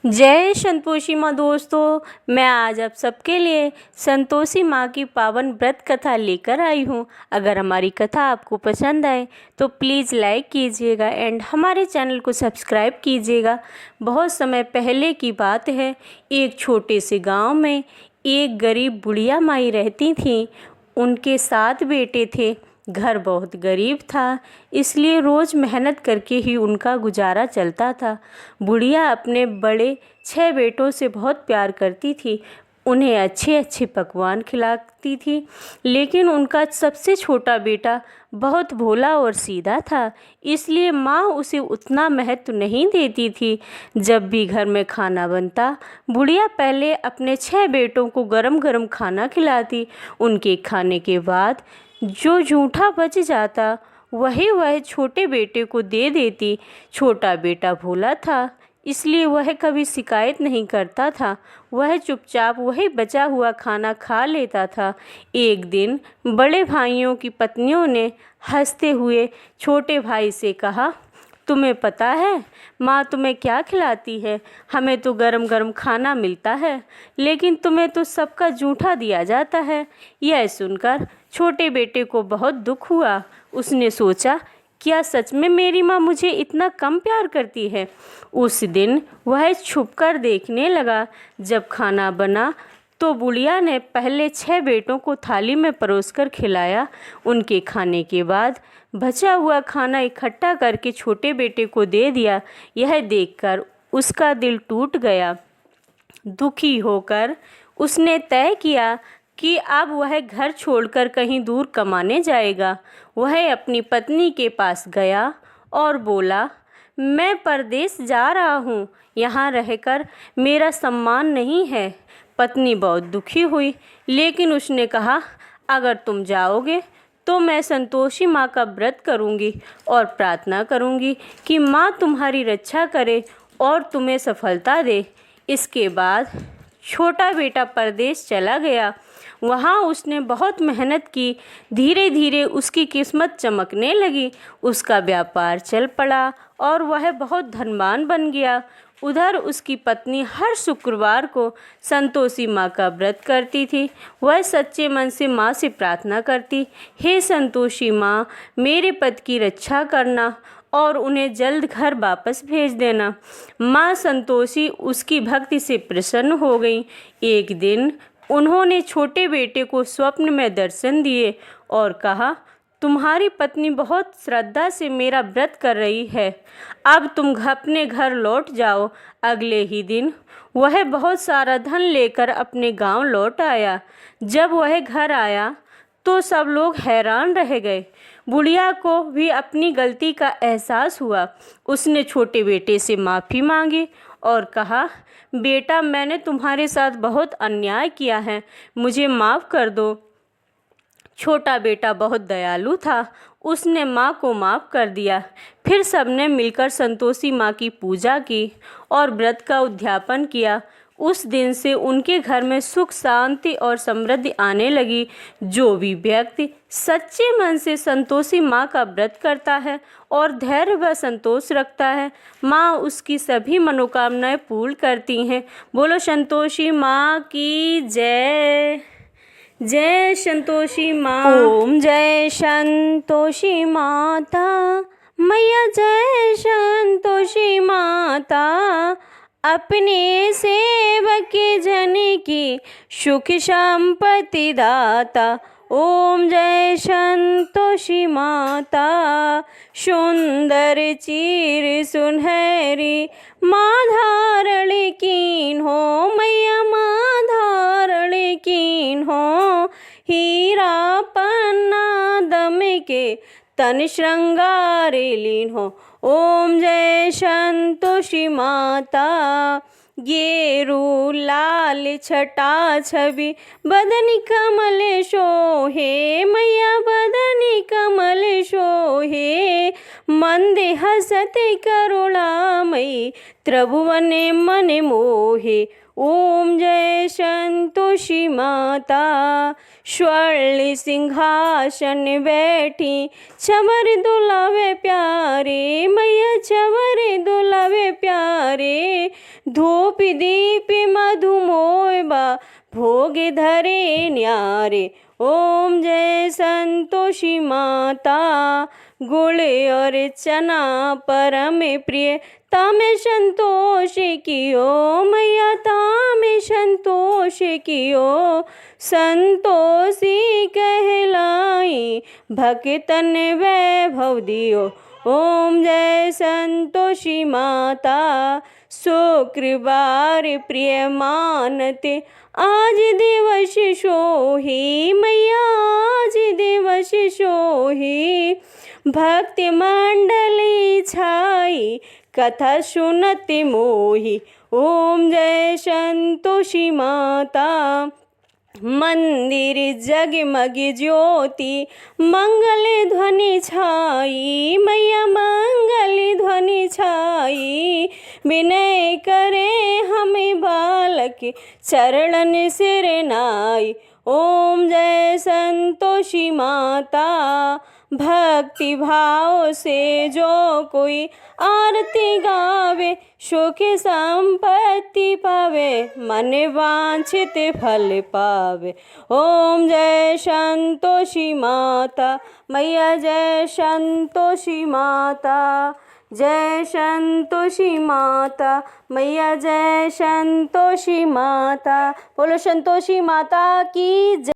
जय संतोषी माँ। दोस्तों, मैं आज आप सबके लिए संतोषी माँ की पावन व्रत कथा लेकर आई हूँ। अगर हमारी कथा आपको पसंद आए तो प्लीज़ लाइक कीजिएगा एंड हमारे चैनल को सब्सक्राइब कीजिएगा। बहुत समय पहले की बात है, एक छोटे से गांव में एक गरीब बुढ़िया माई रहती थी। उनके 7 बेटे थे। घर बहुत गरीब था, इसलिए रोज़ मेहनत करके ही उनका गुजारा चलता था। बुढ़िया अपने बड़े 6 बेटों से बहुत प्यार करती थी। उन्हें अच्छे अच्छे पकवान खिलाती थी, लेकिन उनका सबसे छोटा बेटा बहुत भोला और सीधा था, इसलिए माँ उसे उतना महत्व नहीं देती थी। जब भी घर में खाना बनता, बुढ़िया पहले अपने 6 बेटों को गरम गरम खाना खिलाती। उनके खाने के बाद जो जूठा बच जाता वही वह छोटे बेटे को दे देती। छोटा बेटा भोला था, इसलिए वह कभी शिकायत नहीं करता था। वह चुपचाप वही बचा हुआ खाना खा लेता था। एक दिन बड़े भाइयों की पत्नियों ने हंसते हुए छोटे भाई से कहा, तुम्हें पता है माँ तुम्हें क्या खिलाती है? हमें तो गरम गरम खाना मिलता है, लेकिन तुम्हें तो सबका जूठा दिया जाता है। यह सुनकर छोटे बेटे को बहुत दुख हुआ। उसने सोचा, क्या सच में मेरी माँ मुझे इतना कम प्यार करती है? उस दिन वह छुपकर देखने लगा। जब खाना बना तो बुढ़िया ने पहले 6 बेटों को थाली में परोसकर खिलाया। उनके खाने के बाद बचा हुआ खाना इकट्ठा करके छोटे बेटे को दे दिया। यह देखकर उसका दिल टूट गया। दुखी होकर उसने तय किया कि अब वह घर छोड़कर कहीं दूर कमाने जाएगा। वह अपनी पत्नी के पास गया और बोला, मैं परदेश जा रहा हूँ, यहाँ रहकर मेरा सम्मान नहीं है। पत्नी बहुत दुखी हुई, लेकिन उसने कहा, अगर तुम जाओगे तो मैं संतोषी माँ का व्रत करूँगी और प्रार्थना करूँगी कि माँ तुम्हारी रक्षा करे और तुम्हें सफलता दे। इसके बाद छोटा बेटा परदेश चला गया। वहाँ उसने बहुत मेहनत की। धीरे धीरे उसकी किस्मत चमकने लगी। उसका व्यापार चल पड़ा और वह बहुत धनवान बन गया। उधर उसकी पत्नी हर शुक्रवार को संतोषी माँ का व्रत करती थी। वह सच्चे मन से माँ से प्रार्थना करती, हे संतोषी माँ, मेरे पति की रक्षा करना और उन्हें जल्द घर वापस भेज देना। माँ संतोषी उसकी भक्ति से प्रसन्न हो गई। एक दिन उन्होंने छोटे बेटे को स्वप्न में दर्शन दिए और कहा, तुम्हारी पत्नी बहुत श्रद्धा से मेरा व्रत कर रही है, अब तुम अपने घर लौट जाओ। अगले ही दिन वह बहुत सारा धन लेकर अपने गांव लौट आया। जब वह घर आया तो सब लोग हैरान रह गए। बुढ़िया को भी अपनी गलती का एहसास हुआ। उसने छोटे बेटे से माफ़ी मांगी और कहा, बेटा, मैंने तुम्हारे साथ बहुत अन्याय किया है, मुझे माफ़ कर दो। छोटा बेटा बहुत दयालु था, उसने माँ को माफ़ कर दिया। फिर सबने मिलकर संतोषी माँ की पूजा की और व्रत का उद्यापन किया। उस दिन से उनके घर में सुख शांति और समृद्धि आने लगी। जो भी व्यक्ति सच्चे मन से संतोषी माँ का व्रत करता है और धैर्य व संतोष रखता है, माँ उसकी सभी मनोकामनाएं पूर्ण करती हैं। बोलो संतोषी माँ की जय। जय संतोषी माँ। ओम जय संतोषी माता मैया, जय संतोषी माता, अपने सेवक जन की सुख संपत्ति दाता। ओम जय संतोषी माता, सुंदर चीर सुनहरी माँ धारण कीन हो, मैया माँ धारण कीन हो, हीरा पन्ना दम के तन श्रृंगार लीन हो। ओम जय संतोषी माता, गेरू लाल छटा छवि बदन कमल शोहे, मैया बदन कमल शोहे, मंदे हसत करुणामयी त्रिभुवन मन मोहे। ओम जय संतोषी माता। स्वर्ण सिंहासन बैठी चवर दुलावे प्यारे, मैया चवर दुलावे प्यारे। धूप दीप मधुमोयबा भोग धरे न्यारे। ओम जय संतोषी माता। गुड़ और चना परम प्रिय तामे संतोष कियो, मैया तामे संतोष कियो। संतोषी कहलाई भक्तन वैभव दियो। ओम जय संतोषी माता। शुक्रवार प्रिय मानते आज दिवस सोही, मैया आज दिवस सोही। भक्ति मंडली छाई कथा सुनति मोही। ओम जय संतोषी माता। मंदिर जगमग ज्योति मंगल ध्वनि छाई, मैया मंगल ध्वनि छाई। विनय करे हमें बालक चरणन सिर नाई। ओम जय संतोषी माता। भक्ति भाव से जो कोई आरती गावे, सुख संपत्ति पावे, मन वांछित फल पावे। ओम जय संतोषी माता। मैया जय संतोषी माता। जय संतोषी माता। मैया जय संतोषी माता। बोलो संतोषी माता की जय।